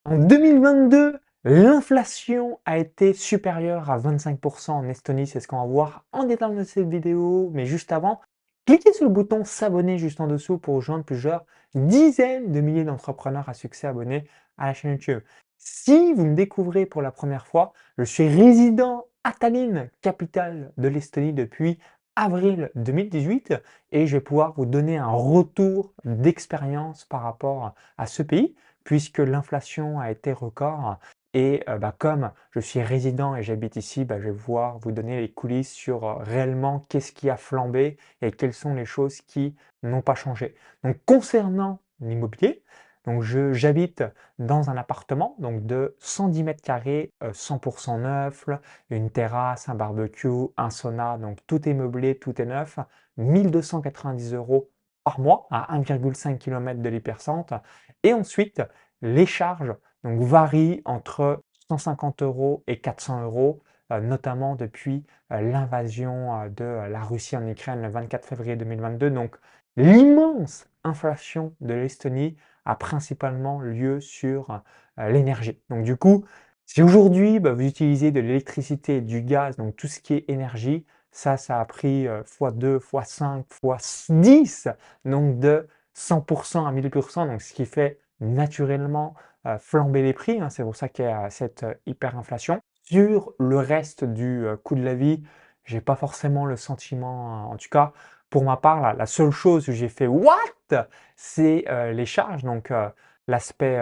En 2022, l'inflation a été supérieure à 25% en Estonie. C'est ce qu'on va voir en détail dans cette vidéo. Mais juste avant, cliquez sur le bouton s'abonner juste en dessous pour rejoindre plusieurs dizaines de milliers d'entrepreneurs à succès abonnés à la chaîne YouTube. Si vous me découvrez pour la première fois, je suis résident à Tallinn, capitale de l'Estonie depuis avril 2018 et je vais pouvoir vous donner un retour d'expérience par rapport à ce pays puisque l'inflation a été record et comme je suis résident et j'habite ici, je vais pouvoir vous donner les coulisses sur réellement qu'est-ce qui a flambé et quelles sont les choses qui n'ont pas changé. Donc concernant l'immobilier, donc j'habite dans un appartement donc de 110 mètres carrés, 100% neuf, une terrasse, un barbecue, un sauna, donc tout est meublé, tout est neuf, 1290 euros par mois à 1,5 km de l'hypercentre. Et ensuite, les charges donc, varient entre 150 euros et 400 euros, notamment depuis l'invasion de la Russie en Ukraine le 24 février 2022. Donc, l'immense inflation de l'Estonie a principalement lieu sur l'énergie. Donc, du coup, si aujourd'hui vous utilisez de l'électricité, du gaz, donc tout ce qui est énergie, ça a pris x2, x5, x10, donc de 100% à 1000%, donc ce qui fait naturellement flamber les prix, hein, c'est pour ça qu'il y a cette hyperinflation. Sur le reste du coût de la vie, j'ai pas forcément le sentiment, en tout cas pour ma part, la seule chose que j'ai fait what? C'est les charges, donc l'aspect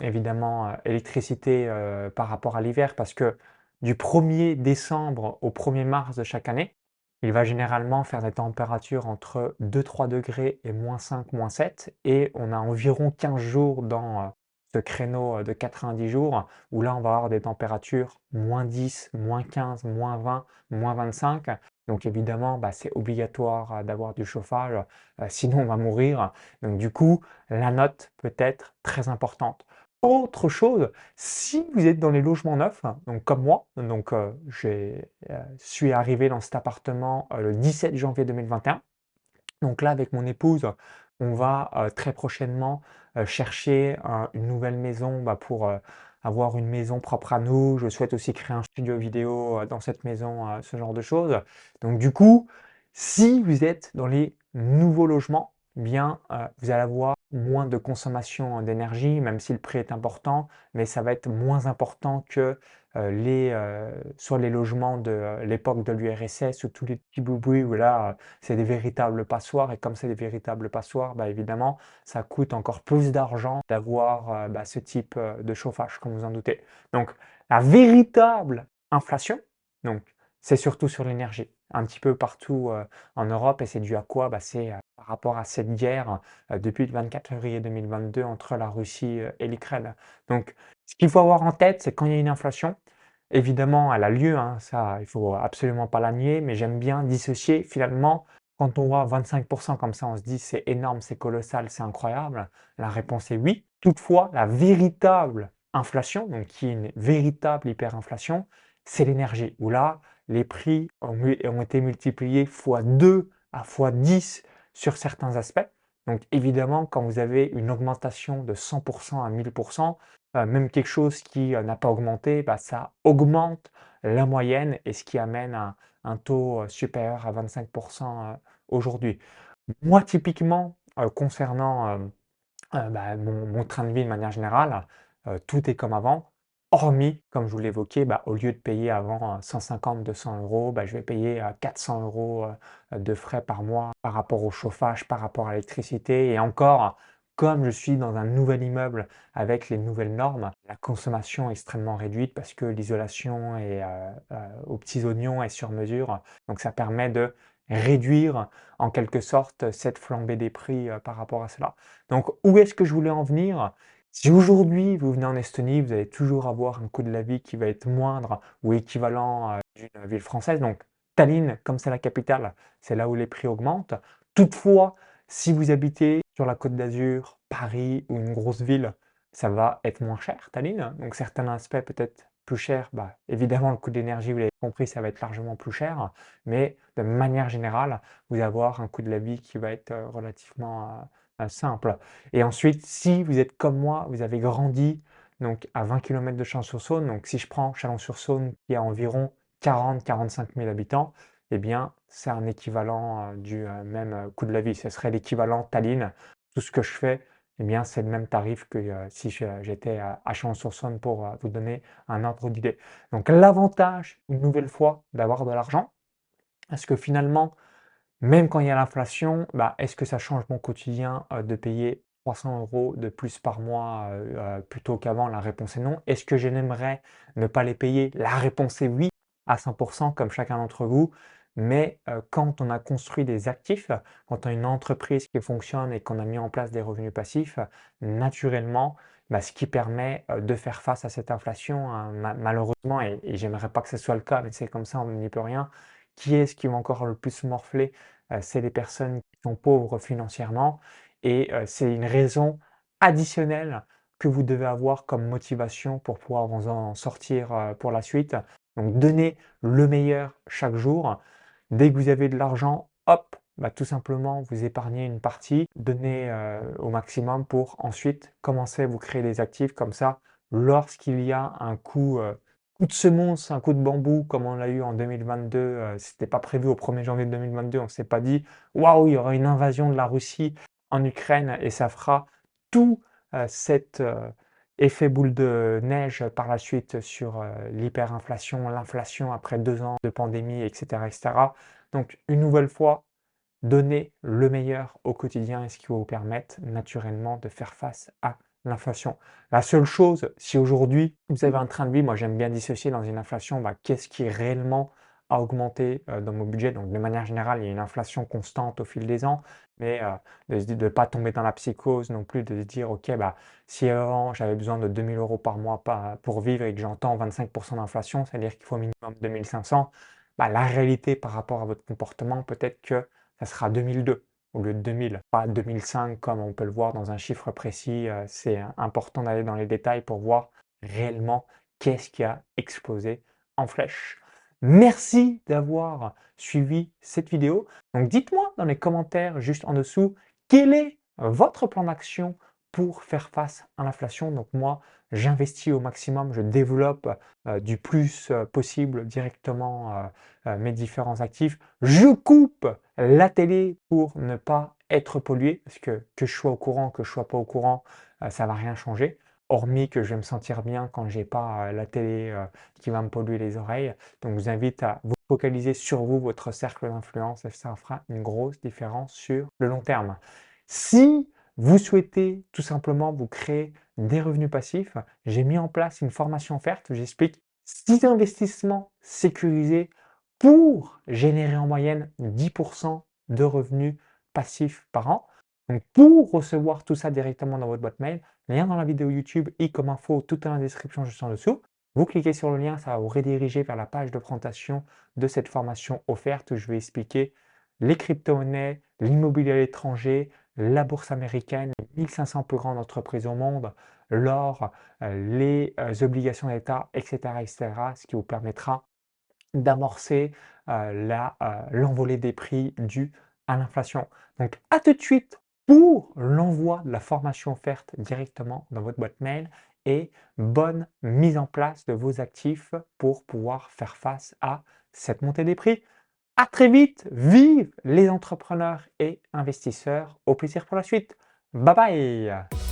évidemment électricité par rapport à l'hiver, parce que du 1er décembre au 1er mars de chaque année, il va généralement faire des températures entre 2-3 degrés et -5, -7 et on a environ 15 jours dans ce créneau de 90 jours où là on va avoir des températures -10, -15, -20, -25. Donc évidemment, c'est obligatoire d'avoir du chauffage, sinon on va mourir. Donc du coup, la note peut être très importante. Autre chose, si vous êtes dans les logements neufs, donc comme moi, donc suis arrivé dans cet appartement le 17 janvier 2021. Donc là, avec mon épouse, on va très prochainement chercher une nouvelle maison pour avoir une maison propre à nous. Je souhaite aussi créer un studio vidéo dans cette maison, ce genre de choses. Donc du coup, si vous êtes dans les nouveaux logements, bien, vous allez avoir moins de consommation d'énergie, même si le prix est important, mais ça va être moins important que soit les logements de l'époque de l'URSS ou tous les petits boubouis où là, c'est des véritables passoires et comme c'est des véritables passoires, évidemment, ça coûte encore plus d'argent d'avoir ce type de chauffage, comme vous en doutez. Donc, la véritable inflation, donc, c'est surtout sur l'énergie, un petit peu partout en Europe et c'est dû à quoi? C'est par rapport à cette guerre depuis le 24 février 2022 entre la Russie et l'Ukraine. Donc, ce qu'il faut avoir en tête, c'est quand il y a une inflation, évidemment, elle a lieu, hein, ça, il faut absolument pas la nier, mais j'aime bien dissocier finalement quand on voit 25% comme ça, on se dit: «C'est énorme, c'est colossal, c'est incroyable». La réponse est oui. Toutefois, la véritable inflation, donc qui est une véritable hyperinflation, c'est l'énergie, où là, les prix ont été multipliés fois 2 à fois 10 sur certains aspects. Donc évidemment, quand vous avez une augmentation de 100% à 1000%, même quelque chose qui n'a pas augmenté, ça augmente la moyenne et ce qui amène un taux supérieur à 25% aujourd'hui. Moi, typiquement, concernant mon train de vie de manière générale, tout est comme avant, hormis, comme je vous l'évoquais, au lieu de payer avant 150-200 euros, je vais payer 400 euros de frais par mois par rapport au chauffage, par rapport à l'électricité. Et encore, comme je suis dans un nouvel immeuble avec les nouvelles normes, la consommation est extrêmement réduite parce que l'isolation est aux petits oignons et sur mesure. Donc ça permet de réduire en quelque sorte cette flambée des prix par rapport à cela. Donc, où est-ce que je voulais en venir? Si aujourd'hui vous venez en Estonie, vous allez toujours avoir un coût de la vie qui va être moindre ou équivalent d'une ville française. Donc, Tallinn, comme c'est la capitale, c'est là où les prix augmentent. Toutefois, si vous habitez sur la Côte d'Azur, Paris ou une grosse ville, ça va être moins cher, Tallinn. Donc, certains aspects peut-être plus cher, évidemment, le coût de l'énergie, vous l'avez compris, ça va être largement plus cher. Mais de manière générale, vous allez avoir un coût de la vie qui va être relativement simple. Et ensuite, si vous êtes comme moi, vous avez grandi donc à 20 km de Chalon-sur-Saône. Donc si je prends Chalon-sur-Saône qui a environ 40-45 000 habitants, eh bien c'est un équivalent du même coût de la vie. Ce serait l'équivalent Tallinn. Tout ce que je fais, eh bien c'est le même tarif que si j'étais à Chalon-sur-Saône pour vous donner un ordre d'idée. Donc l'avantage, une nouvelle fois, d'avoir de l'argent, parce que finalement, même quand il y a l'inflation, bah, est-ce que ça change mon quotidien de payer 300 € de plus par mois plutôt qu'avant? La réponse est non. Est-ce que j'aimerais ne pas les payer? La réponse est oui, à 100%, comme chacun d'entre vous. Mais quand on a construit des actifs, quand on a une entreprise qui fonctionne et qu'on a mis en place des revenus passifs, naturellement, bah, ce qui permet de faire face à cette inflation, hein, malheureusement, et j'aimerais pas que ce soit le cas, mais c'est comme ça, on n'y peut rien. Qui est-ce qui va encore le plus morfler? C'est les personnes qui sont pauvres financièrement et c'est une raison additionnelle que vous devez avoir comme motivation pour pouvoir vous en sortir pour la suite. Donc donnez le meilleur chaque jour. Dès que vous avez de l'argent, hop, bah, tout simplement vous épargnez une partie, donnez au maximum pour ensuite commencer à vous créer des actifs comme ça. Lorsqu'il y a un coup de semonce, un coup de bambou comme on l'a eu en 2022, c'était pas prévu au 1er janvier 2022, on s'est pas dit: «Waouh, il y aura une invasion de la Russie en Ukraine et ça fera tout, cet, effet boule de neige par la suite sur, l'hyperinflation, l'inflation après 2 ans de pandémie et cetera et cetera». Donc une nouvelle fois, donnez le meilleur au quotidien et ce qui va vous permettre naturellement de faire face à l'inflation. La seule chose, si aujourd'hui vous avez un train de vie, moi j'aime bien dissocier dans une inflation, bah, qu'est-ce qui réellement a augmenté dans mon budget. Donc de manière générale, il y a une inflation constante au fil des ans, mais de ne pas tomber dans la psychose non plus, de se dire, ok, bah, si avant j'avais besoin de 2 000 € par mois pour vivre et que j'entends 25% d'inflation, c'est-à-dire qu'il faut au minimum 2 500, bah, la réalité par rapport à votre comportement, peut-être que ça sera 2002 au lieu de 2000, pas 2005 comme on peut le voir dans un chiffre précis. C'est important d'aller dans les détails pour voir réellement qu'est-ce qui a explosé en flèche. Merci d'avoir suivi cette vidéo. Donc dites-moi dans les commentaires juste en dessous quel est votre plan d'action pour faire face à l'inflation. Donc moi, j'investis au maximum, je développe du plus possible directement mes différents actifs. Je coupe la télé pour ne pas être pollué, parce que je sois au courant, que je sois pas au courant, ça va rien changer. Hormis que je vais me sentir bien quand j'ai pas la télé qui va me polluer les oreilles. Donc je vous invite à vous focaliser sur vous, votre cercle d'influence, et ça fera une grosse différence sur le long terme. Si vous souhaitez tout simplement vous créer des revenus passifs, j'ai mis en place une formation offerte où j'explique 6 investissements sécurisés pour générer en moyenne 10% de revenus passifs par an. Donc pour recevoir tout ça directement dans votre boîte mail, lien dans la vidéo YouTube et comme info, tout est dans la description juste en dessous. Vous cliquez sur le lien, ça va vous rediriger vers la page de présentation de cette formation offerte où je vais expliquer les crypto-monnaies, l'immobilier à l'étranger, la bourse américaine, les 1500 plus grandes entreprises au monde, l'or, les obligations d'État, etc., etc., ce qui vous permettra d'amorcer l'envolée des prix due à l'inflation. Donc à tout de suite pour l'envoi de la formation offerte directement dans votre boîte mail et bonne mise en place de vos actifs pour pouvoir faire face à cette montée des prix. À très vite, vive les entrepreneurs et investisseurs. Au plaisir pour la suite. Bye bye.